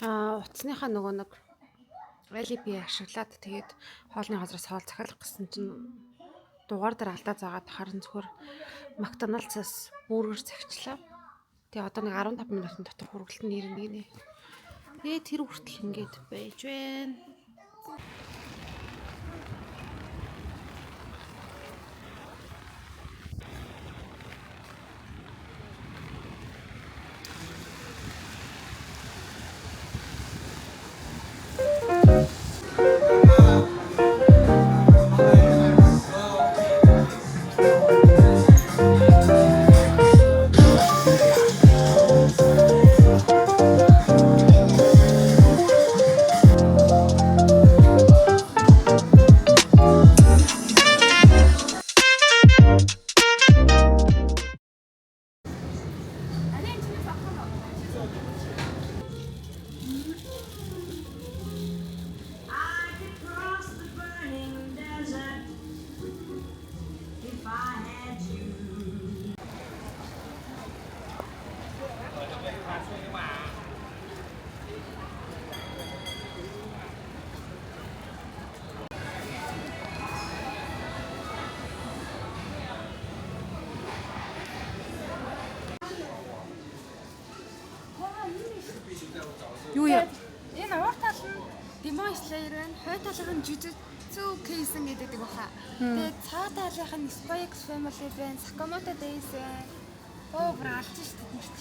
Утасныхаа нөгөө нэг LP ашиглаад тэгээд хоолны газраас хоол захиалах гэсэн чинь дугаар дээр алдаа заагаад харин зөвхөр McDonald's-аас бүргэр захичлаа. Тэгээ одоо нэг 15 минутын дотор хүргэлт нь ирнэ гинэ. Тэгээ тэр хүртэл ингэж байж байна. Юу яа? Энэ урт тал нь Demon Slayer байна. Хой талынх нь Jujutsu Kaisen гэдэг баха. Тэгээд цаа талынх нь Spy X Family байна. Sakamoto Days байна. Өөр алж штт нэрч.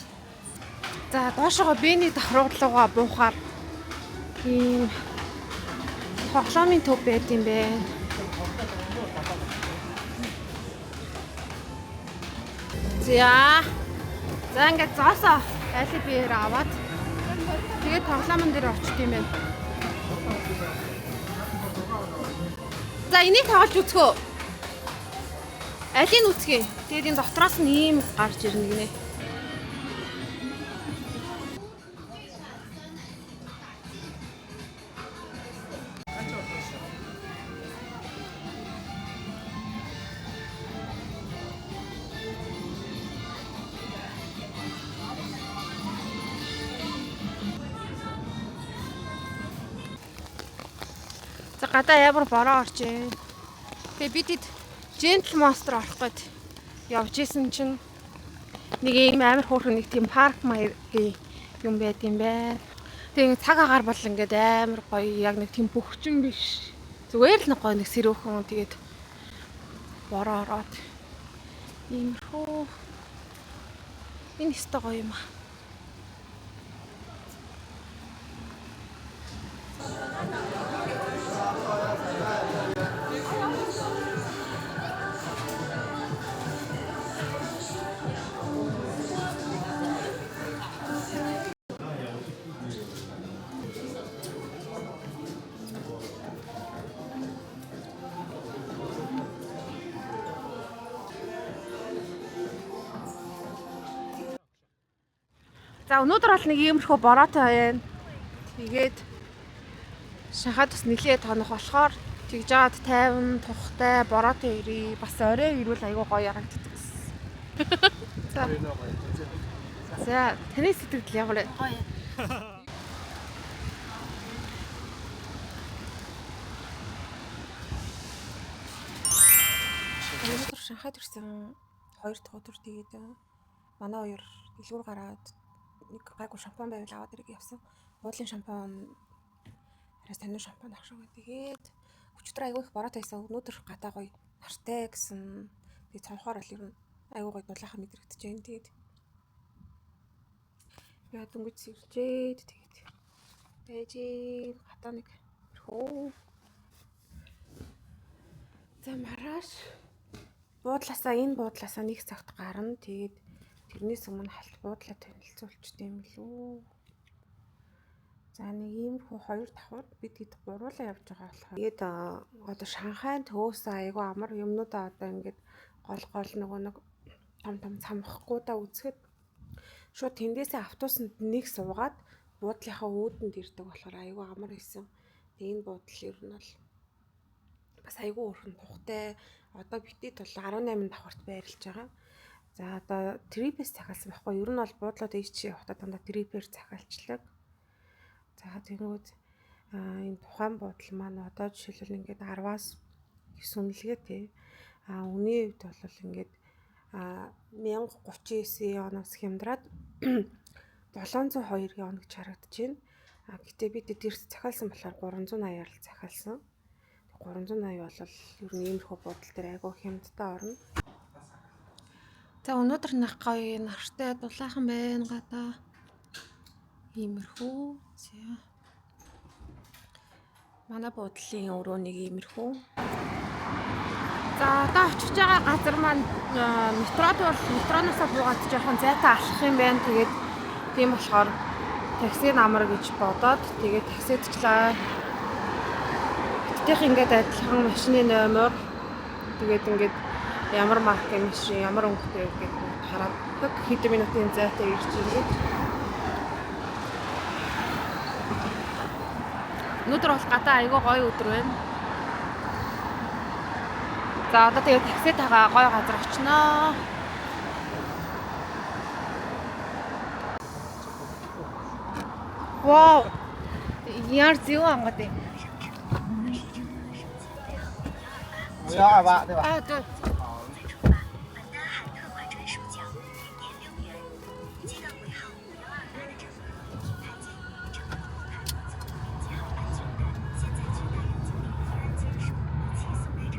За доошоо Бэний давхруудлуугаа буухаар ийм тоглоомын төв байт юм бэ. За ингээд зоосоо LP-ээр аваад тэгээд тоглоомн дээр очт юм байна. За энийг тоглож үзхөө. Алийг үзье. Тэгээд энэ дотроос нь ийм гарч ирнэ гинэ. За гадаа ямар бороо оржээ. Тэгээ бидэд Gentle Monster орох гээд явж исэн чинь нэг ийм амар хөөрхөн нэг тийм парк маягийн юм байт юм байна. Тэгээ цаг агаар бол ингээд амар гоё яг нэг тийм бөхчин биш. Зүгээр л нэг гоё нэг сэрүүхэн тэгээд бороо ороод иймэрхүү энэ өстой гоё юм аа. За өнөөдөр бол нэг иймэрхүү бороотой байна. Тэгээд шахаад бас нэлээд тонох болохоор тэгж жаад 50 тухтай бороотой ирээ. Бас орой ирвэл айгүй гоё харагддаг гэсэн. За таны сэтгэл ямар вэ? Гоё. Өнөөдөр Шанхайд ирсэн 2 дахь өдөр тэгээд манай хоёр дэлгүүр гараад нэг гайгүй шампунь байвал аваад ирэх явсан. Буудлын шампунь араас таны шампунь авах шиг. Тэгээд өчигдөр айгүй их бороотой байсан. Өнөөдөр гадаа гоё нартай гэсэн. Тэгээд цонхоор л ер нь айгүй гоё дулаахан мэдрэгдэж байна. Тэгээд яа дөнгөж сэржээд тэгээд байж гадаа нэг хөө. За маргааш энэ буудлаасаа нэг цагт гарна. Тэгээд тэрнээс өмнө халт буудлаа танилцуулчт юм лүү. За нэг иймэрхүү 2 давхар бид хэд гуруулаа явж байгаа болохоор тэгээд одоо Шанхайн төөсөө айгүй амар юмнуудаа одоо ингээд гол нөгөө нэг том цамхгуудаа үзэхэд шууд тэндээсээ автобусанд нэг суугаад буудлынхаа өөдөнд ирдэг болохоор айгүй амар байсан. Тэгээд энэ буудал ер нь бол бас айгүй өрхөн тухтай. Одоо битэд бол 18 давхарт байрлаж байгаа. За одоо трипээс захиалсан байхгүй. Ер нь бол буудлууд ээж чи явахдаа дандаа трипээр захиалчлаг. За тэгвэл энэ тухайн буудал маань одоо жишээлбэл ингээд 10-аас 9 үнэлгээ тий. Үний хувьд бол ингээд 1039 оноос хямдраад 702 он гэж харагдаж байна. Гэтэ бид дээрс захиалсан болохоор 380-аар л захиалсан. 380 бол ер нь иймэрхүү буудал дээр айгүй хямдтай орно. За өнөөдөр нах гоё нартай дулаахан байна гадаа. Иймэрхүү. За. Манай буудлын өрөө нэг иймэрхүү. За одоо очиж байгаа газар маань метрод бол метроноосоо буугаад жоохон зайтай алхах юм байна. Тэгээд тийм болохоор такси намар гэж бодоод тэгээд таксидчлаа. Тэгтэх ингээд адилхан машины номер тэгээд ингээд ямар маркийн машин, ямар өнгөтэй гэдэг хараадаг хэдэн минутын зайтай ирж ирээд. Өнөөдөр бол гадаа айгүй гоё өдөр байна. За одоо тэгээд такситайгаа гоё газар очиноо. Вау! Яар зэв ангаад юм.12吧，对吧？对。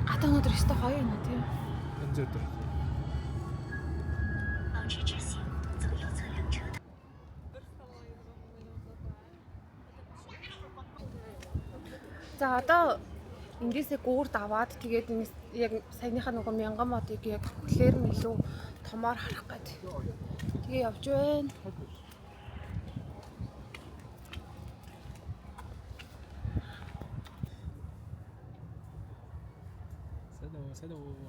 гадаа өнөөдөр өстой гоё юм тий. 현재 өдөр. За одоо эндээсээ гүүрд аваад тэгээд энэ яг саяныхаа нөгөө 1000 модыг яг хүлээр нь илүү томоор харах гээд. Тэгээ явж байна.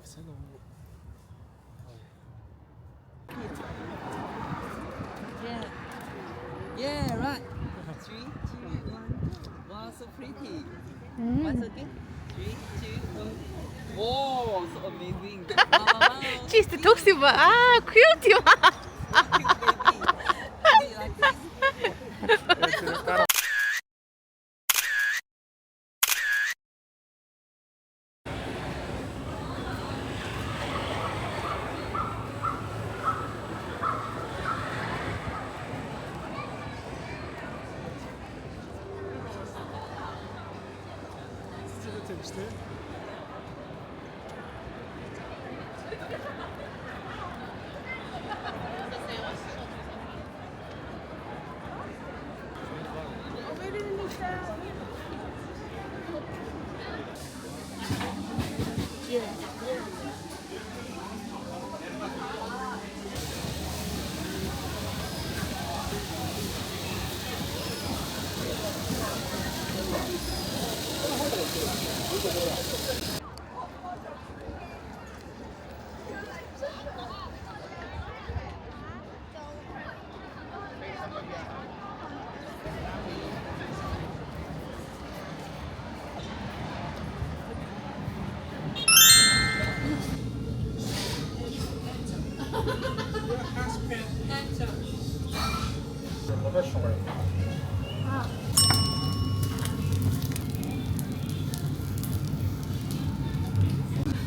Сэно. Yeah, right. 3, 2, 1. Wow, so pretty. Once again. 3, 2, 1. Whoa, so amazing. Wow. Чисто төгс юм ба. Cute юм. Cute baby. Do you like this?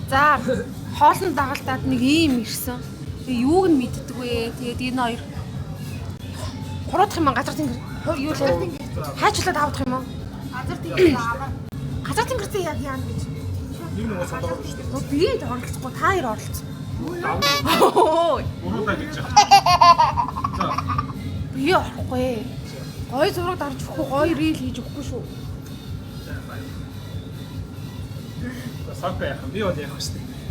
За хоолны дагалдаад нэг ийм ирсэн. Тэгээ юуг нь мэддэггүй. Тэгээд энэ хоёр гурвах юм газар тэнгэр юу л хайчлаад авах юм уу? Газар тэнгэртэй яг яана гэж. Нэг нэг санаагаар шүү дээ. Би оролцохгүй та хоёр оролцсон. Уруудаа гэж байна. За. Би орохгүй. Гой зураг дарж өгөхгүй, гой рил хийж өгөхгүй шүү. Саг байх. Би бол яах вэ?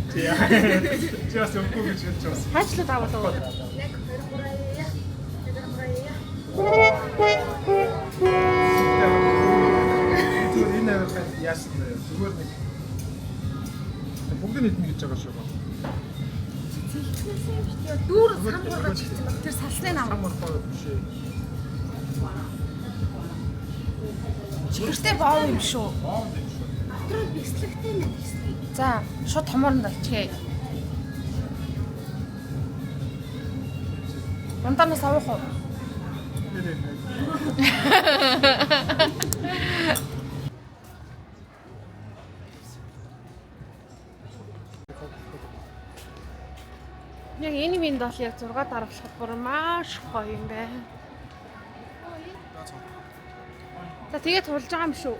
Чи яа. Чи бас өгөхгүй гэж хэлж байна. Хайчлаад аваад уу. Энэ яасан бэ? Зүгээр нэг бүгд нэг гэж байгаа шүү. Дүүр самбаргаж хийсэн баг. Тэр салсны нам. Чихэртэй боов юм шүү. Дотроо бэслэгтэй нэг. За, шууд томорнд очие. Унтанаас авах уу? Яг энэ минь бол яг 6 дараалахад бүр маш гоё юм байна. За тэгээд тулж байгаа юм шүү.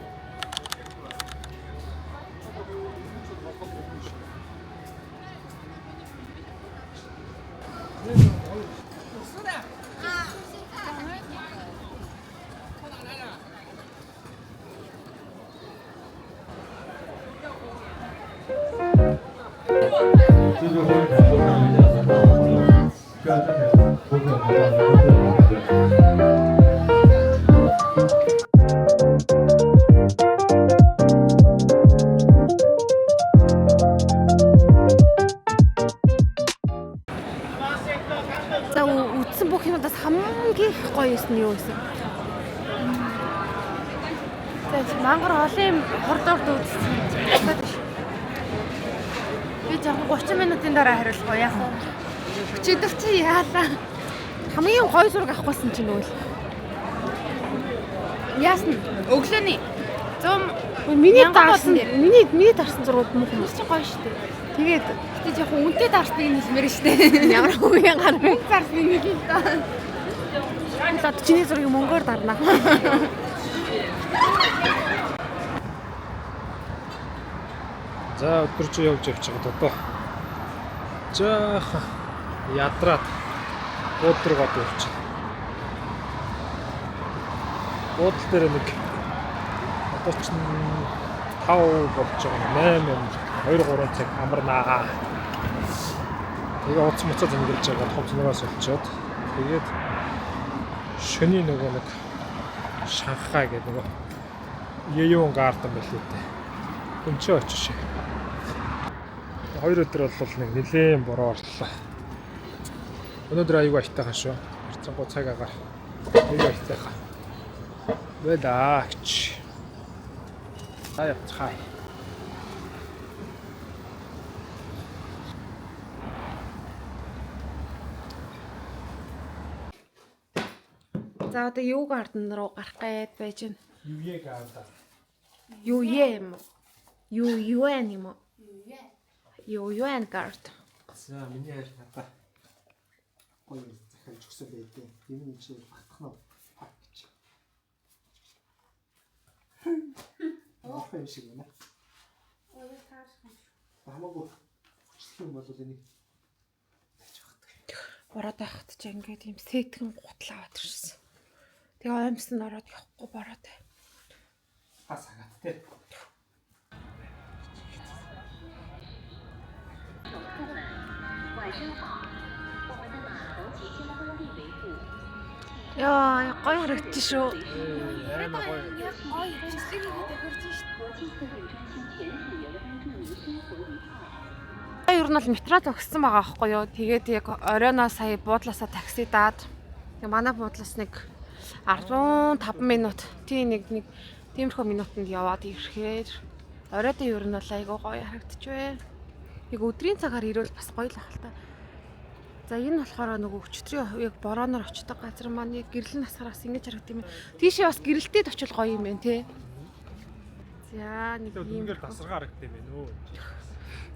За үтсэн бүх юмудаас хамгийн их гоё юм нь юу вэ? За мангар олон юм хордоорд үзсэн. Би жоохон 30 минутын дараа хариулах уу яах вэ? Өчигдөр чи яалаа. Хамгийн гоё зураг авахгүйсэн чинь үл. Яасна өглөөний 100 миний дарсан зургууд мөн хүмүүс чи гоё шүү дээ. Тэгээд Тэг жоохон үнэтэй дарсныг нь хэлмээр штэ. ямар үеийн гар вэ? Дарсныг нэг л даа. Одоо чиний зургийг мөнгөөр дарна. За өдөржин явж байгаа одоо. Жаахан ядраад буудруугаад явчих. Буудал дээр нэг одоо ч 5 болж байгаа 8 2-3 цаг амарнаа. Тэгээ утас муцаа зэмгэлж байгаа том цэнгээс олцоод тэгээд шөний нөгөө нэг шанхаа гэдэг нөгөө яюун гартан байлээ дээ. Өнчөө очиж. 2 өдөр бол нэг нэлээд бороо орлоо. Өнөөдөр аюу айтайхан шүү. Харцангуй цаг агаар. Аюу айтайхан. Бэлаач. Аяа цай. За одоо юу гарден руу гарах гээд байж байна. Юуе гарда. Юуе юм уу? Юуен юм уу? Юуен гард. За миний хайр надаа. Гоё захиалж өгсөн байдیں۔ Энэ нь чи батах нь пакч. Офэн шиг байна. Ой таарах юм. Хамаагүй. Хүчлэх юм бол энийг тааж багтдаг. Бороод байхад ч ингээд юм сэтгэн гутлаа батэрсэн. Тэгээ аимсан ороод явахгүй бороод. Хас хагаад тий. Яа, гоё харагдчих шүү. Аймаа гоё. Ой чиглэг хийгээд хурж штэ. Ер нь бол метро зогссон байгаа байхгүй юу? Тэгээд яг оройноо сая буудлаасаа такси даад. Тэгээ манай буудлаас нэг 15 минут тиймэрхүү минутанд яваад ирэхээр оройдоо ер нь бол айгүй гоё харагдчихвэ. Яг өдрийн цагаар ирвэл бас гоё л ахал та. За энэ болохоор нөгөө өчтөрийн яг борооноор очдог газар маань яг гэрэл насгараас ингэж харагдсан юм. Тийшээ бас гэрэлтээд очил гоё юм байна те. За нэг юм тасаргаа харагдсан юм байна өө.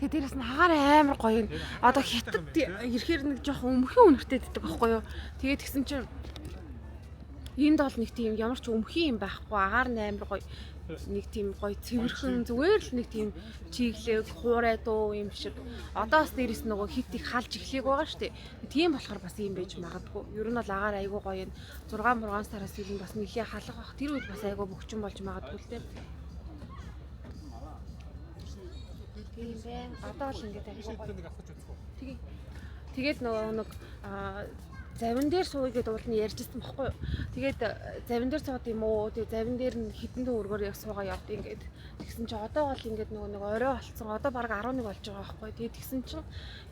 Тэгээ дээрэс нь хагаар амар гоё юм. Одоо хятад ирэхээр нэг жоохон өмхөн үнэртэй ддэг байхгүй юу. Тэгээд тэгсэн чинь энд бол нэг тийм ямар ч өмхөн юм байхгүй. Агаар нь амар гоё. Нэг тийм гоё цэвэрхэн зүгээр л нэг тийм чиглэг хуурай дуу юм шиг. Одоо бас дээрэс нөгөө хит их халж эхлэх байгаа шүү дээ. Тийм болохоор бас юм байж магадгүй. Ер нь бол агаар айгүй гоё юм. 6 сараас илүү бас нэлээ халах бах. Тэр үед бас айгүй бөхчин болж магадгүй л дээ. Тийм байна. Одоо л ингэж айгүй гоё. Тэгээд нөгөө нэг завин дээр сууя гэдэг уул нь ярьжсэн байхгүй юу. Тэгээд завин дээр сууд юм уу. Тэгээд завин дээр нь хитэн дүүргөр яг суугаа явд ингээд. Тэгсэн чинь одоо бол ингээд нөгөө нэг орой болцсон. Одоо баг 11 болж байгаа байхгүй юу. Тэгээд тэгсэн чинь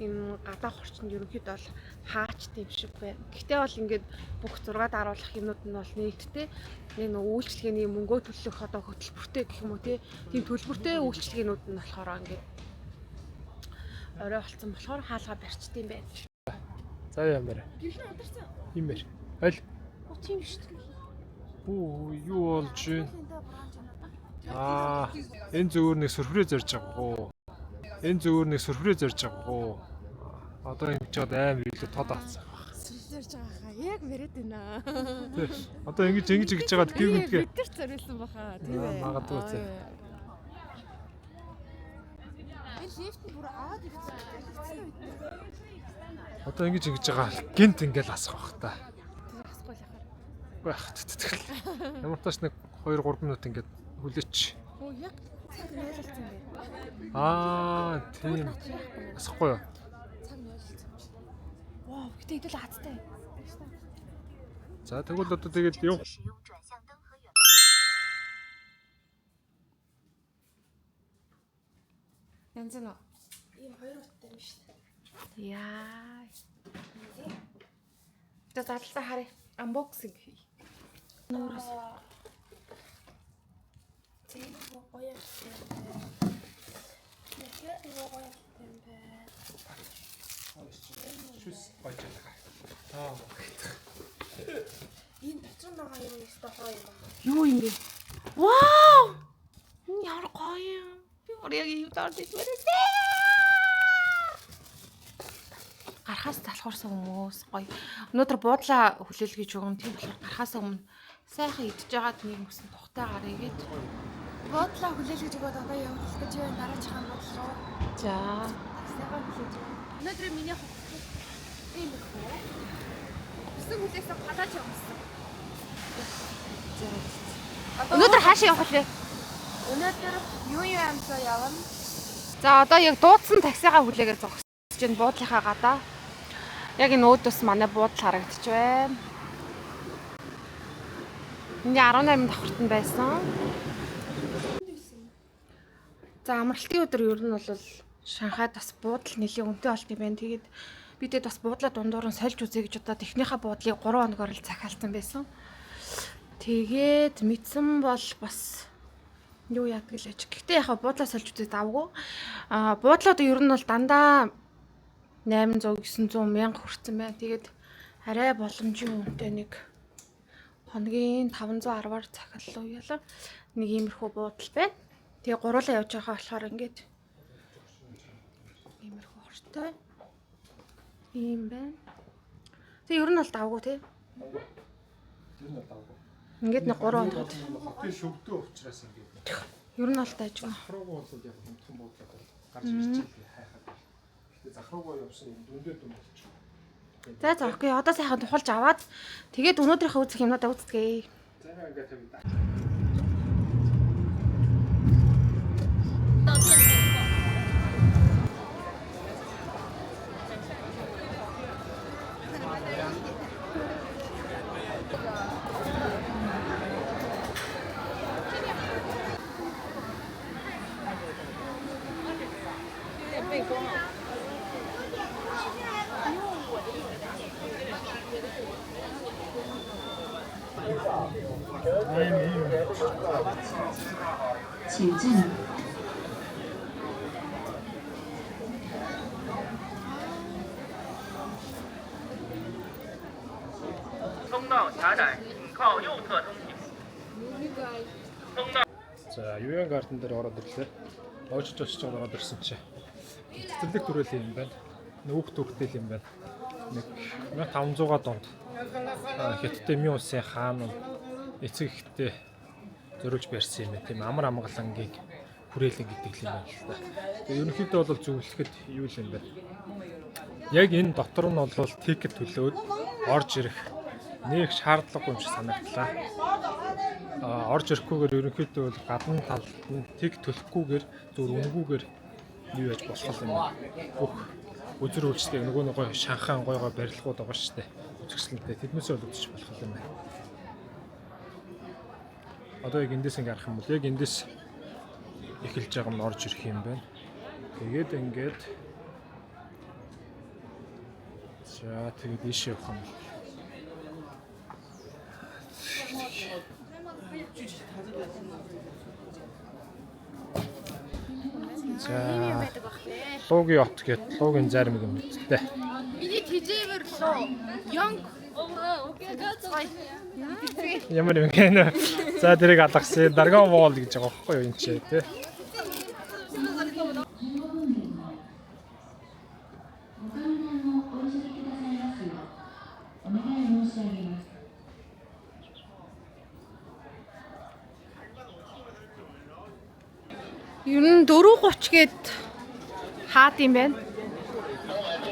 энэ гадаа хорчонд ерөнхийд бол хаач тийм шиг байна. Гэхдээ бол ингээд бүх 6 даруулах юмнууд нь бол нээлттэй. Энэ үйлчлэгээний мөнгөө төлөх одоо хөтөлбөртэй гэх юм уу тийм төлбөртэй үйлчлэгээнүүд нь болохоор ингээд орой болцсон болохоор хаалгаа барьчдсан юм байна. За ямар. Гэрэл ударсан. Имэр. Аль. Утын биш. Бүү юу болж байна? Энэ зөвөр нэг сүрприз зорж байгаа гоо. Энэ зөвөр нэг сүрприз зорж байгаа гоо. Одоо ингэж чад аим илүү тод авцсан. Сүрж байгаа. Яг мэрэд байна. Одоо ингэж гэж жагаад гів гэдгээ. Бид нар зориулсан баха. Тийм ээ. Магадгүй зэ. Энэ лифт бүр аваад ирсэн. Одоо ингэж байгаа гинт ингээл асах бах та. Асахгүй л яхаар. Тэгэл. Ямар тааш нэг 2-3 минут ингээд хүлээч. Оо яг цаг нөлөөлсөн юм Аа, тийм. Асахгүй юу? Цаг нөлөөлсөн юм шиг. Вау, гэтээ идэл хацтай. За тэгвэл одоо тэгээд юу? Янз нь. Ийм хоёр уттай юм шүү дээ. Яа. За задлаа харъя. Unboxing хий. Нуурас. Тийм гоё юм. Яг гоё юм бэ. Шүс гойж байгаа. Энэ дотор байгаа юм өстой гоё юм. Юу юм бэ? Вау! Энэ ямар гоё юм. Би яг юу даар дийсмээрээ. Гарахаас залхуурсан хүмүүс гоё. Өнөөдөр буудлаа хүлээл гэж өгөн тийм болохоор гарахаас өмнө сайхан идж байгаад нэг мөсөн тухтай гарыг гэж. Буудлаа хүлээж гэж өгөөд одоо явах гэж байна. Дараачихан бодлоо. За. Сайхан хүлээж. Өнөөдөр миний ийм их хөө. Өсөн хүлээсэн палаж явсан. Өнөөдөр хаашаа явах вэ? Өнөөдөр юу амсаа явна? За одоо яг дуудсан таксигаа хүлээгээр зогсож байна буудлынхаа гадаа. Яг энэ өөдөөс манай буудал харагдчих байна. Энд 18 давхарт нь байсан. За амралтын өдөр ер нь бол Шанхайд бас буудал нэлийн үнэтэй болт юм байна. Тэгээд бидэд бас буудлаа дундуур нь сольж үзье гэж одоо техникийн буудлыг 3 хоногор л захиалсан байсан. Тэгээд мэдсэн бол бас юу яадаг л аж. Гэхдээ яхаа буудлаа сольж үзээд авгүй. Буудлууд ер нь бол дандаа 800 900 мянга хүрсэн байна. Тэгээд арай боломжийн үнэтэй нэг хоногийн 510-аар захиаллаа уяалаа. Нэг иймэрхүү буудал байна. Тэгээ гуруулаа явж байгаа болохоор ингээд иймэрхүү хортой. Ийм байна. Тэгээ ер нь бол давгүй тий. Тэр нь давгүй. Ингээд нэг 3 хоногт. Хотын шөвдөө учраас ингээд. Ер нь бол таажгүй. Захруугаа бол яг хэмтхэн буудлаа гарч ирж байгаа хайхаад. Гэтэ захруугаа явсан юм дүндээ дүн болчих. За окей. Одоо сайхан тухалж аваад тэгээд өнөөдрийнхөө үзэх юмнуудаа үзтгээ. За ингээд тавь. За, Юян гарден дээр ороод ирлээ. Очиж ороод ирсэн чи. Цэцэрлэг түрэл юм байна. Нүүх төрхтэй юм байна. Нэг 1500-аа донд. Хятадын Мин улсын хаан эцэг ихтэй зориулж барьсан юм байна. Тийм амар амгалангийг хүрээлэн гэдэг юм байна л да. Тэгээ ерөнхийдөө бол зөвлөхөд юу л юм бэ? Яг энэ дотор нь бол тикет төлөөд орж ирэх нэг шаардлагагүй юм шиг санагдлаа. Орж ирэхгүйгээр ерөнхийдөө бол гадна талд нь тэг төлөхгүйгээр зөв үнгүүгээр юу яаж болох юм бэ? Бүх үзэр үйлчлэг нөгөө нэг гоё шанхаан гойгоо барилгууд байгаа шүү дээ. Үзэсгэлэнтэй тэднээсээ бол үзэж болох юм байна. Одоо яг эндээс ингээ харах юм бол яг эндээс эхэлж байгаа нь орж ирэх юм байна. Тэгээд ингээд за тэгээд ийшээ явах юм. За луугийн от гэдэг луугийн зарим юм үсттэй. Миний тэжээвэр лөө Young Ямар юм гэнэ. За тэрийг алгасан. Dragon Ball гэж байгаа байхгүй юу энэ ч тий. Ер нь 4:30 гээд хаад юм байна.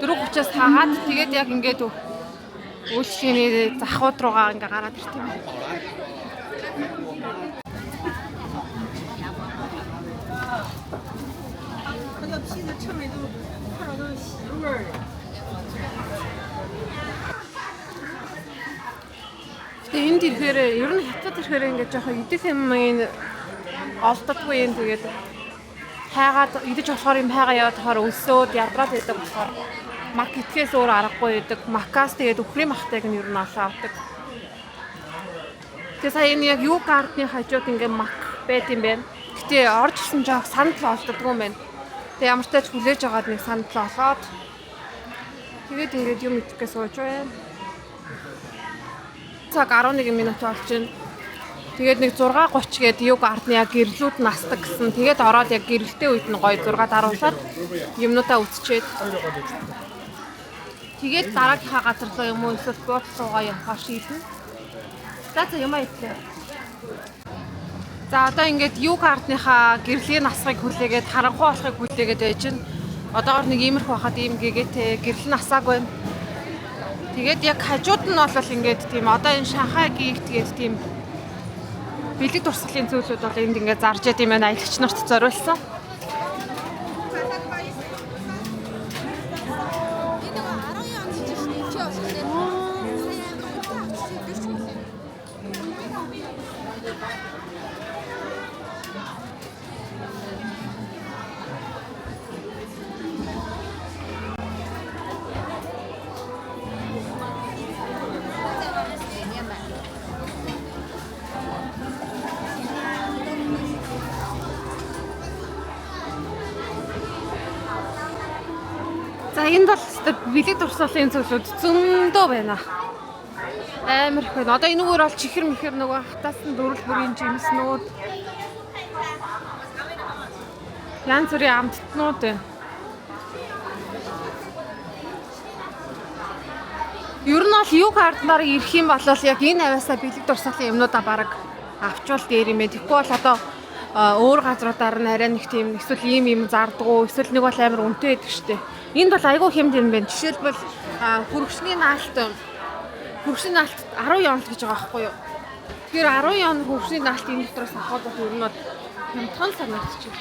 4:30-аас хаагаад тэгээд яг ингээд үйлчлэгийн захууд руугаа ингээ гараад ирт юм байна. Тэгээд энд ирэхээр ер нь хятад ирэхээр ингээ жоохон идэх юм олддоггүй юм тэгээд хайгаад идэж болохоор юм хайгаа яваад тохоор өлсөөд ядраад байдаг болохоор мак итгэхээс өөр аргагүй байдаг. Макаас тэгээд өхрийн махтайг нь ер нь олоо авдаг. Тэгээд сая энэ яг юу гардны хажууд ингээ мак байт юм байна. Гэтэ орж ирсэн жоох санал олддоггүй юм байна. Тэгээд ямар ч тач хүлээж агаад нэг санал олоод тэгээд ирээд юм идэхээс сууж байна. Цаг 11 минут болж байна. Тэгээд нэг 6:30 гээд юг ардны яг гэрлүүд настаг гэсэн. Тэгээд ороод яг гэрэлтэй үед нь гоё 6 даруулаад юмнуудаа үтчихэд. Тэгээд дараагийнхаа газар руу юм уу эсвэл буудлуугаа явахаар шийднэ. За юмаа идлээ. За одоо ингээд юг ардныхаа гэрлийн насгыг хүлээгээд харанхуй болохыг хүлээгээд байж гэн. Одоогор нэг иймэрхүү хахад ийм гэгээтэй гэрэл насаагүй. Тэгээд яг хажууд нь бол ингээд тийм одоо энэ Шанхай гигт гээд тийм бэлэг дурсгалын зүйлүүд бол энд ингээд зарж яд юм байна аялагч нарт зориулсан. За энд бол бэлэг дурсгалын зүйлүүд зөндөө байна. Амар их байна. Одоо энэ үгээр бол чихэр мэхэр нөгөө хатаас нь дөрвөл бүрийн жимснүүд. Янз бүрийн амттнууд байна. Ер нь бол юг хардмаар ирэх юм бол яг энэ аваасаа бэлэг дурсгалын юмнуудаа бараг авчвал дээр юм ээ. Тэгэхгүй бол одоо өөр газруудаар нь арай нэг тийм эсвэл ийм зардгуу эсвэл нэг бол амар үнэтэй байдаг штеп. Энд бол айгүй хэмд юм байна. Жишээлбэл хөргөчний наалт 10 янл гэж байгаа байхгүй юу. Тэгэхээр 10 янл хөргөчний наалт энэ дотроос авах бол ер нь бол хямдхан санагдчих.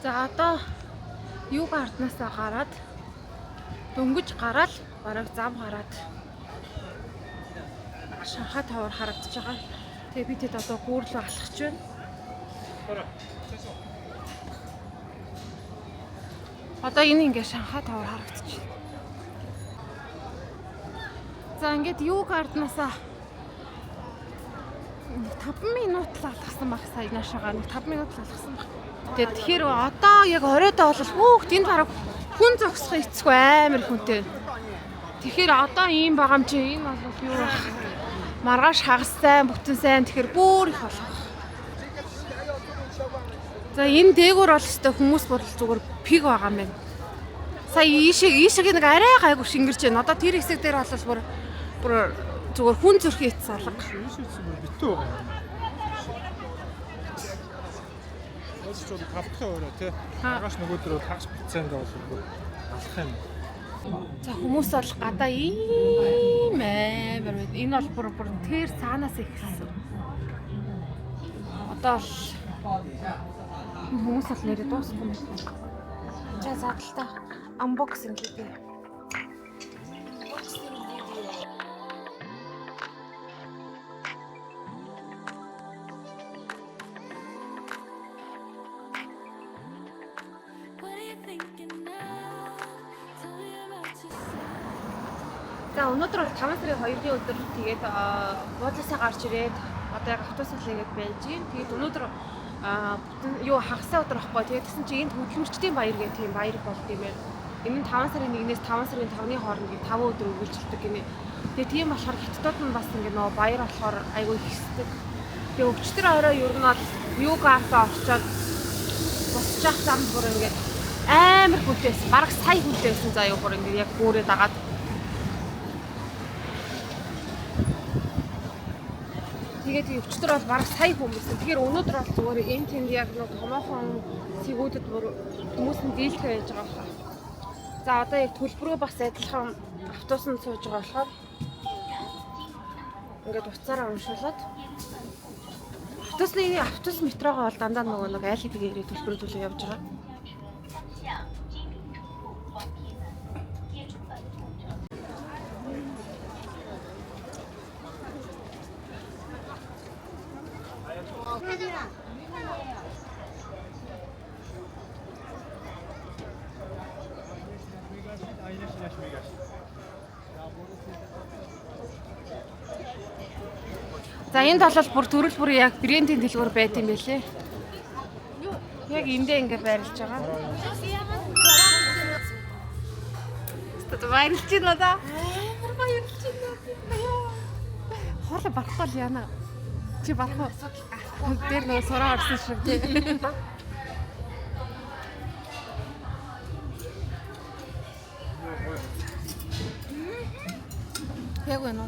За одоо юг арднаасаа гараад дөнгөж гараад бараг зам гараад Шанхай тавар харагдаж байгаа. Тэгээ бид хэд одоо гүүрлөө алхаж байна. Одоо энэ ингээ Шанхай тавар харагдаж байна. За ингээд юг арднаасаа 5 минут л алхсан баг сая наашаага 5 минут л алхсан баг. Тэгэхээр одоо яг оройдоо бол хүүхд энэ бараг хүн зогсох эцгүй амар хүнтэй. Тэгэхээр одоо ийм байгаа юм чи энэ бол юу вэ? Маргааш хагас сайн, бүтэн сайн тэгэхээр бүр их болох. За энэ дээгүүр бол өстой хүмүүс бол зүгээр пиг байгаа юм байна. Сая ийшээ нэг арай гайгүй шингэрч байна. Одоо тэр хэсэг дээр бол бүр зүгээр хүн зүрхийн эц салга. Битүү байгаа. Өөсч бол тавтахын өөрөө тий. Маргааш нөгөөдөр хагас бүтцээнд бол алах юм. За хүмүүс бол гадаа ийм амар байд. Энэ бол бүр тэр цаанаас ихсэн. Одоо л хүмүүс бол нэрээ дуусахгүй юм. За задлаа unboxing хийе. За өнөөдөр бол 5 сарын 2-ны өдөр тэгээд буудлаасаа гарч ирээд одоо яг автобусаар лээгээд байж гин. Тэгээд өнөөдөр юу хагасаа өдөр ахгүй. Тэгээд тэгсэн чинь энд хөдөлмөрчдийн баяр гэх тийм баяр болд юм байна. Энэ нь 5 сарын 1-ээс 5 сарын 5-ны хооронд 5 өдөр үргэлжилдэг гинэ. Тэгээд тийм болохоор хятадууд нь бас ингэ нөө баяр болохоор айгүй ихсдэг. Тэгээд өчтөр орой ер нь бол юугаасаа орчоод босчих зам бүр ингэ амар хүлээсэн. Бараг сая хүлээсэн заяа бүр ингэ яг бүрээ дагаад. Тэгээд өчтөр бол бараг сая хүмүүс. Тэгэхээр өнөөдөр бол зүгээр энэ тэнд яг нэг томоохон цэгүүдэд хүмүүс нь дийлхэ байж байгаа байна. За одоо яг төлбөрөө бас адилхан автобусанд сууж байгаа болохоор ингээд уцаараа уншуулад автобус метрогоо бол дандаа нөгөө нэг айл хэдийг ирээ төлбөрөө төлөө явж байгаа. За энд бол бүр төрөл бүр яг брендийн дэлгүүр байт юм байлээ. Яг эндээ ингэ байрлаж байгаа. Тэд баярлж байна да. Амар баярлж байна. Хоолой барахгүй л яана. Чи барах уу? Тэр нөө сураа орсон шиг тий. Яг үнэ.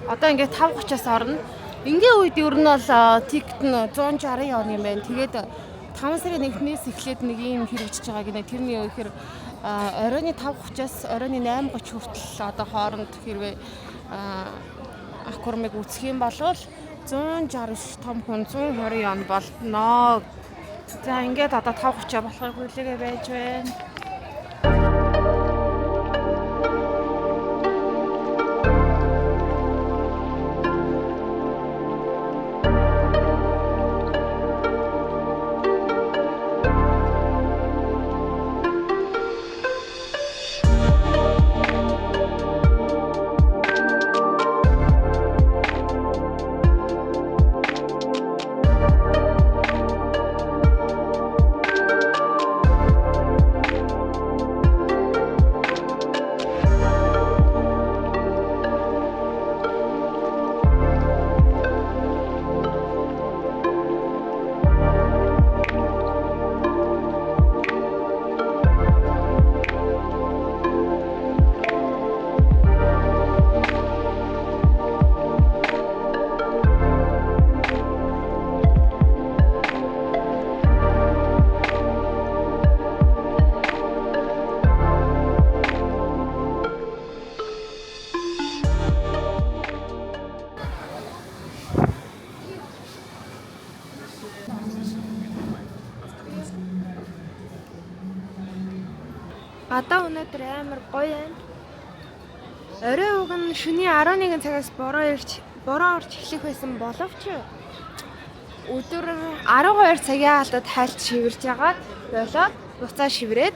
Одоо ингээд 5:30-аас орно. Ингийн үед ер нь бол тикет нь 160 он юм байна. Тэгээд 5 сарын 1-ээс эхлээд нэг юм хэрэгжиж байгаа гинэ. Тэрний үехээр оройн 5:30-аас оройн 8:30 хүртэл одоо хооронд хэрвээ аккурмыг үүсгэх юм бол 169 том хүн 120 он болно. За ингээд одоо 5:30 болохыг хүлээгээ байж байна. Одоо өнөөдөр амар гоё байна. Орой уг нь шөнийн 11 цагаас бороо орж эхлэх байсан боловч өдөр 12 цагийн алдад хайлт шивэрж ягаад болоод буцаа шиврээд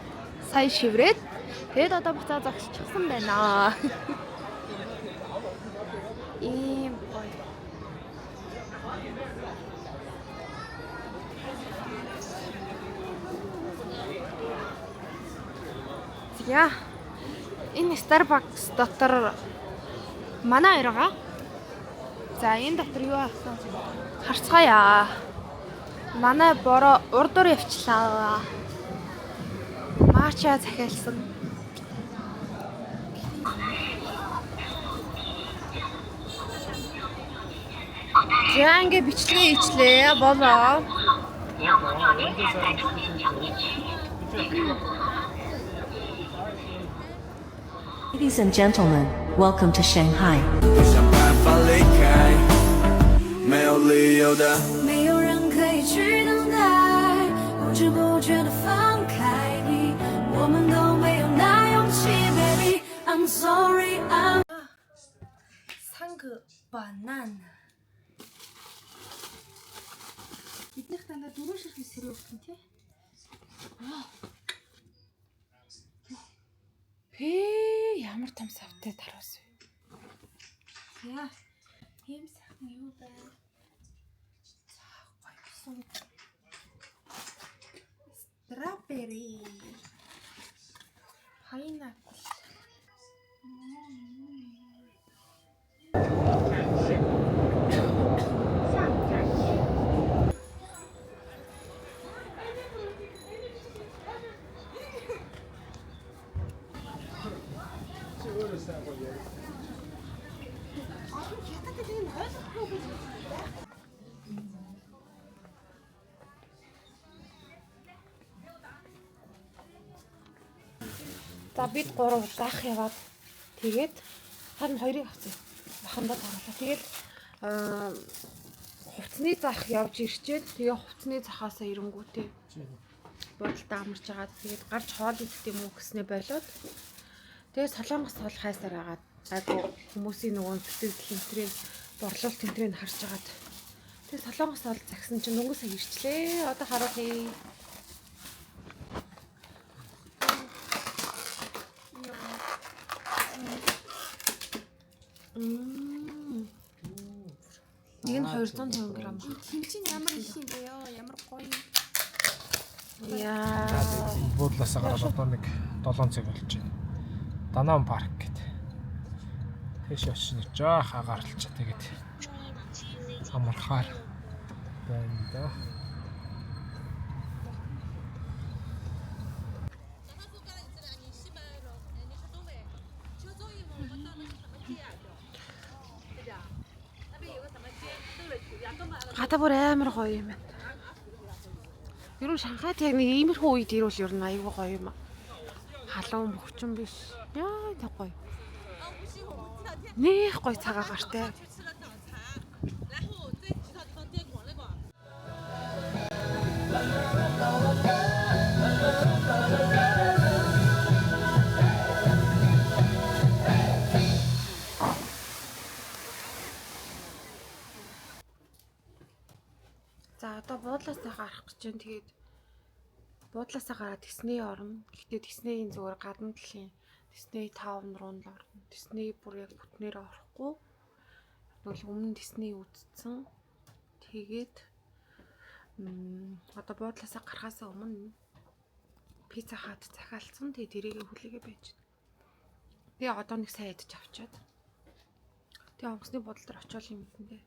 сая шиврээд тэгээд одоо буцаа зогсчихсан байна. Ийм гоё. Яа. Энэ Starbucks дотор манай хоёр байгаа. За энэ дотор юу авсан? Харцгаая. Манай бороо урдуур явчлаа. Хаачаа захиалсан. За ингээ бичлэгээ ичлээ болоо. Ladies and gentlemen, welcome to Shanghai. 不想办法离开，没有理由的。没有人可以去等待，不知不觉的放开你，我们都没有那勇气 ，baby。I'm sorry, I'm Санг банан. Биднийх дандаа дөрөв ширхэг сэрээ өгсөн тий. Ямар том савтай таруус вэ? Яа. Ийм сайхан юу байна? Гоё гэсэн. Strawberry. Pineapple. За бид 3 заах яваад тэгээд харин хоёрыг авсан. Бахандаа тоглоо. Тэгээд хувцсны заах явж ирчээд тэгээ хувцсны захаасаа ирэнгүүтээ бодолтой амарч байгаа. Тэгээд гарч хоол идэх юм уу гэснээ болоод тэгээд солонгос бол хайсаар агаад айгу хүмүүсийн нөгөө сэтгэл тэнтрийн борлуулалт тэнтрийг харж агаад тэгээд солонгос бол загсан чинь дөнгөж сая ирчлээ. Одоо харуулъя. Нэг нь 250 г. Хинчин ямар их юм бэ ёо? Ямар гоё. Яа. Буудлаасаа гараад одоо нэг 7 цаг болж байна. Данаан парк гэдэг. Тэш очно жоох агаарчаа тэгээд амархаар байна да. Гадаа бүр амар гоё юм байна. Ер нь Шанхайд яг нэг иймэрхүү үед ирвэл ер нь аюу гоё юм. Халуун бөхчөн биш. Яа тэг гоё. Нэх гоё цагаа гартай. За одоо буудлаасаа гарах гэж байна. Тэгээд буудлаасаа гараад Дисней орно. Гэхдээ Диснейн зүгээр гадна талын Дисней таун руу л орно. Дисней бүр яг бүтнээр орохгүй. Тэгвэл өмнө Дисней үзсэн. Тэгээд одоо буудлаасаа гарахаасаа өмнө пицца хат захиалсан. Тэгээд тэрийг хүлээгээ байж байна. Тэгээ одоо нэг сайн ядаж авчаад. Тэгээ онгоцны бодол дээр очиол юм бэ.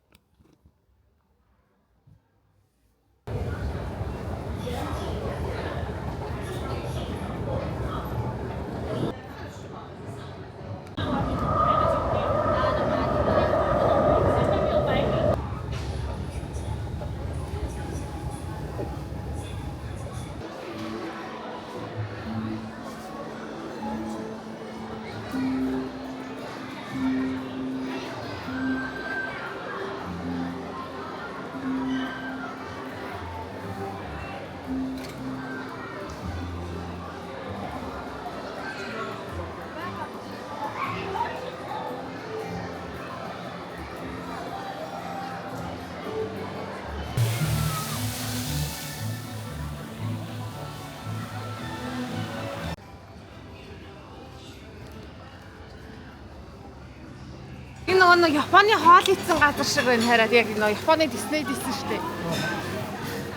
Нэг Японы хоол идсэн газар шиг байна хараад яг нэг Японы Диснейд исэн шүү дээ.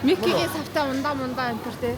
Миккигийн савтай ундаа энэ төр тий.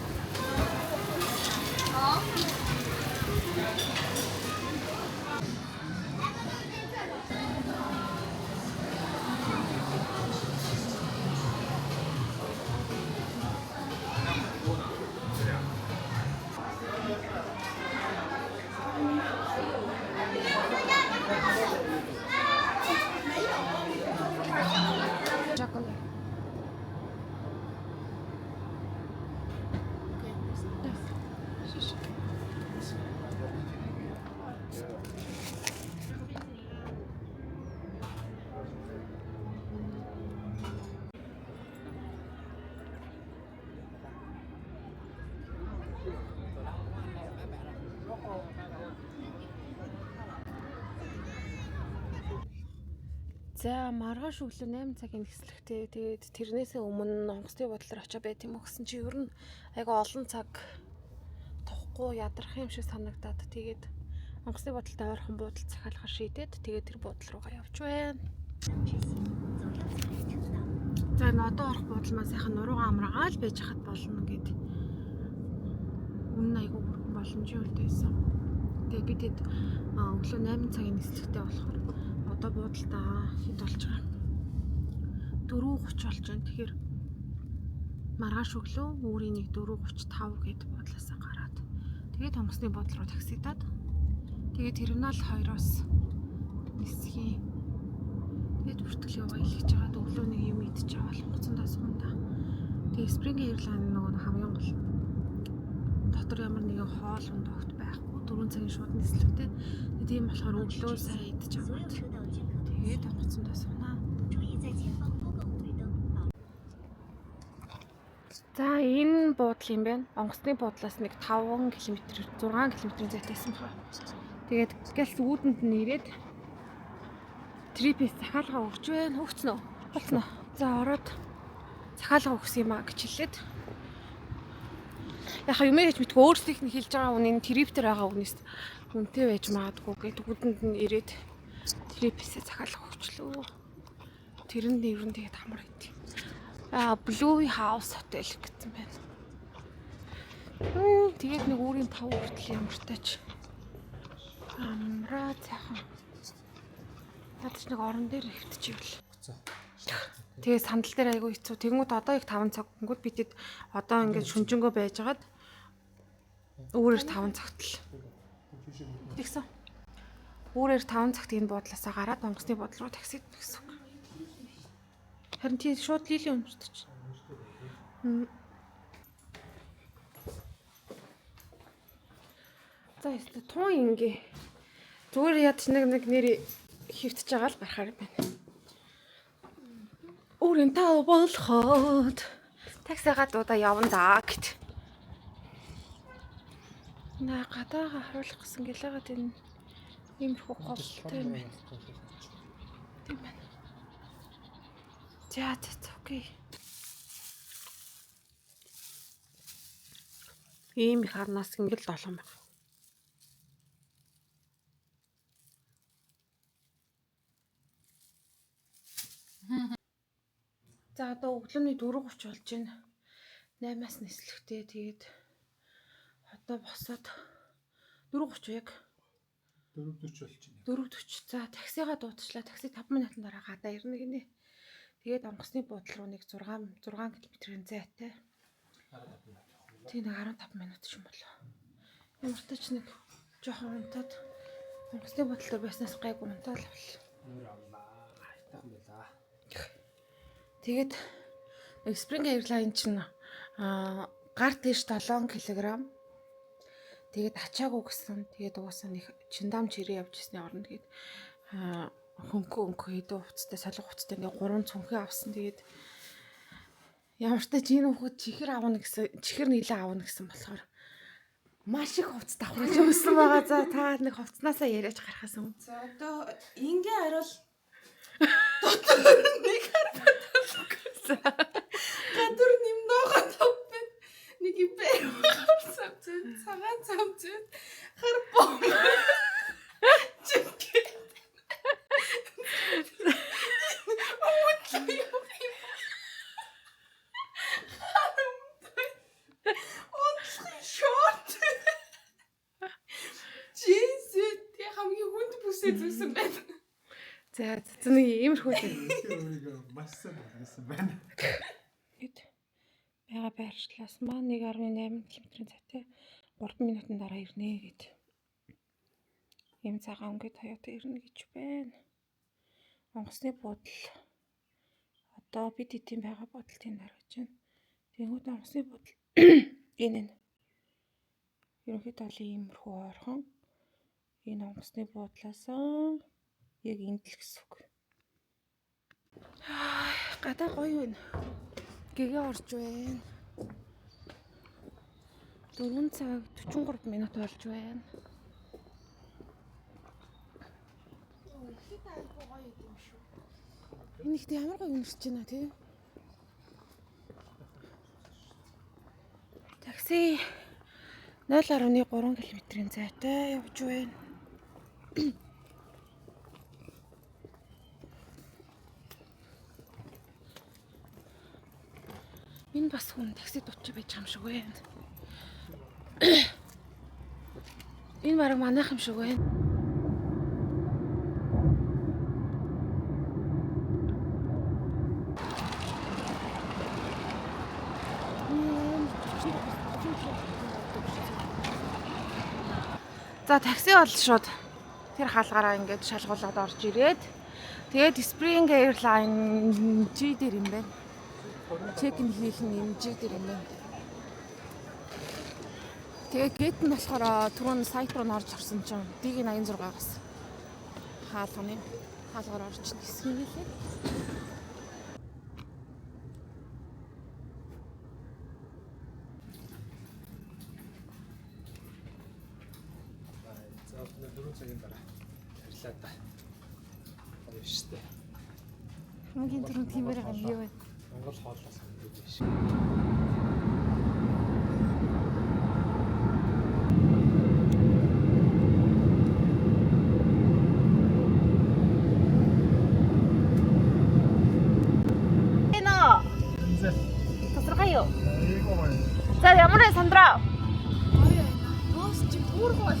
За маргааш өглөө 8 цагийн нислэгтэй. Тэгээд тэрнээсээ өмнө онгоцны бодлоор очиж байт юм уу гэсэн чи ер нь айгу олон цаг тохгүй ядрах юм шиг санагдаад тэгээд онгоцны бодолтой ойрхон буудал захиалахар шийдээд тэгээд тэр буудал руугаа явж байна. За энэ одоо орох буудал маань сайхан нуруугаа амраагаа л байж хад болно гэд. Өмнө айгу бүрхэн боломжийн үлдээсэн. Тэгээд би тэд өглөө 8 цагийн нислэгтэй болохоор одоо буудалтаа хэд болж байгаа. 4:30 болж байна. Тэгэхээр маргааш өглөө өөрийн нэг 4:35 гээд буудлаасаа гараад тэгээд онгоцны буудлал руу таксидаад тэгээд терминал 2-оос нисхийн. Тэгээд бүртгэл яваа хэлж байгаа. Өглөө нэг юм идчих аваад гоцондоо сууна. Тэгээд Spring Airline нөгөө хамгийн гол дотор ямар нэгэн хоол унд огт байхгүй. 4 цагийн шууд нислэгтэй. Тийм болохоор өглөө сайн идчих аваад тэгээд онгоцондоо сууна. За энэ буудлын юм байна. Онгоцны буудлаас нэг 5 км 6 км зайтайсан байна. Тэгээд гэлс үүдэнд нь ирээд трипээс захиалга өгч байна. Өгцөн үү? Болцсон уу? За ороод захиалга өгсөн юм а гэж хэлээд. Яхаа юм яаж мэдгүй өөрсдийнх нь хэлж байгаа үнийн триптер байгаа үнээс үнэтэй байж магадгүй гэдэг үүдэнд нь ирээд трипээсээ захиалга өгчлөө. Тэрэнд ер нь тэгээд хамар идэв. Blue House Hotel гэсэн байна. Тэгээд нэг өөрийн 5 хүртэл ямартайч амраа цаахан. Надад нэг орон дээр хөвтчихвэл. Тэгээд сандал дээр айгүй хэцүү. Тэнгүүд одоо их 5 цаг гингүүд бидэд одоо ингээд шүнжэнгөө байжгаад өөрөөр 5 цагт л. Тэгсэн. Өөрөөр 5 цагт энэ буудлаасаа гараад онгоцны буудлал руу таксид гэсэн. Харин тийм шууд лилийн өнөртөж. За яста тун ингээ. Зүгээр яд нэг нэр хөвтөж байгаа л гарахаар байна. Өөрийн тав болоход таксигаа дуудаа явна даа гэт. Наа гадаагаа харуулах гэсэн гэлээгээд энэ иймэрхүү голтой юм байна. Тийм байна. За окей. Ийм их харнаас ингээл 7 байна. За одоо өглөөний 4:30 болж байна. 8-аас нислэгтэй тэгээд одоо босоод 4:30 яг 4:40 болж байна. 4:40. За таксигаа дуудчихлаа. Такси 5 минутын дараа гадаа ирнэ гинэ. Тэгээд онгоцны буудлал руу нэг 6 км-ийн зайтай. Тийм нэг 15 минут ч юм болоо. Ямартай ч нэг жоохон унтаад онгоцны буудлал байснаас гайгүй унтаал авлаа. Тэгээд Spring Airline чинь гар тийш 7 кг. Тэгээд ачаагүй гэсэн. Тэгээд угаасаа нэг чиндам чирээ явж ирсний оронд тэгээд хөнгөө хэдэн хуцтай солих хуцтай ингээ 3 цүнхээ авсан. Тэгээд ямар ч тач энэ хүүхэд чихэр нийлээ авна гэсэн болохоор маш их хувцас давхруулж өгсөн байгаа. За та нэг хувцаснасаа яриач гарахаас өмнө. За одоо ингээ харуул Нэг гадар нэмногоо топпен нэг юм харсан цагаан цамцэн харбом чиг зүйсэн байна. За нэг иймэрхүү Маш сайн болсон байна. Гэт бага байршлаас маа 1.8 км зайтай 3 минутын дараа ирнэ гэд. Ийм цагаан өнгөд Toyota ирнэ гэж байна. Онгоцны буудал одоо бид эдийн байгаа бодолтыг харж байна. Тэнгүүд онгоцны буудал энэ. Ерөнхийдөө л иймэрхүү ойрхон энэ онгоцны буудлаасаа яг энд л гэсэн үг. Гадаа гоё байна. Гэгээ орж байна. 4 цаг 43 минут болж байна. Үнэхээр гоё юм шүү. Энэ ихтэй ямар гоё үнэрч байна тий. Такси 0.3 км-ийн зайтай явж байна. Энэ бас хүн такси дутчих байж юм шиг байна. Энэ бараг манайх юм шиг байна. За такси бол шууд тэр хаалгаараа ингээд шалгуулад орж ирээд тэгээд Spring Airline G дээр юм байна. Чек-ин хийх нь юм G дээр юм байна. Тэгээд гейт нь болохоор түрүүн сайт руу орж орсон чинь D86-аас хаалгаар орж нисэх юм лээ. За 4 цагийн дараа харьлаа да. Гоё штэ. Хамгийн түрүүн тиймэр байгаа юм юу вэ? Монгол хоолоос ханддаг биш. Тасаргаяа. За ямар сандраа? Нуус чи бүр гоё.